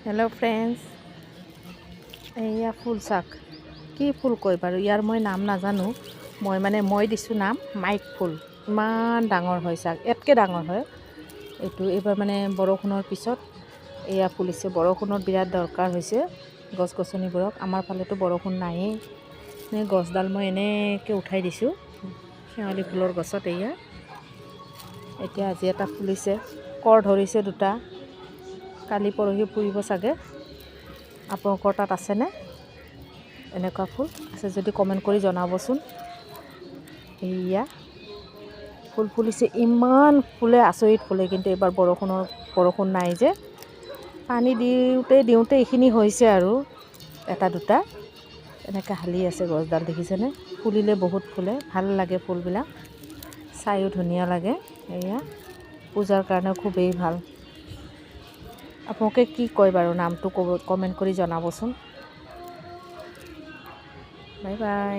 Hello' friends, এয়া ফুল চাক কি ফুল কয় বাৰু ইয়াৰ মই নাম নাজানো। মই দিছোঁ নাম মাইক ফুল। ইমান ডাঙৰ হয় চাক, ইয়াতকৈ ডাঙৰ হয় এইটো। এইবাৰ বৰষুণৰ পিছত এয়া ফুলিছে। বৰষুণৰ বিৰাট দৰকাৰ হৈছে গছ গছনিবোৰক। আমাৰ ফালেতো বৰষুণ নায়েই। গছডাল মই এনেকৈ উঠাই দিছোঁ শেৱালি ফুলৰ গছত। এয়া এতিয়া আজি এটা ফুলিছে, কৰ ধৰিছে দুটা। কালি পৰহি ফুৰিব চাগে। আপোনালোকৰ তাত আছেনে এনেকুৱা ফুল? আছে যদি কমেণ্ট কৰি জনাবচোন। এয়া ফুল ফুলিছে, ইমান ফুলে, আচৰিত ফুলে। কিন্তু এইবাৰ বৰষুণ নাই যে, পানী দিওঁতে এইখিনি হৈছে আৰু এটা দুটা এনেকৈ হালি আছে গছডাল। দেখিছেনে? ফুলিলে বহুত ফুলে, ভাল লাগে ফুলবিলাক, চায়ো ধুনীয়া লাগে। এয়া পূজাৰ কাৰণে খুবেই ভাল। আপোনালোকে কি কয় বাৰু? নামটো কমেণ্ট কৰি জনাবচোন। Bye bye.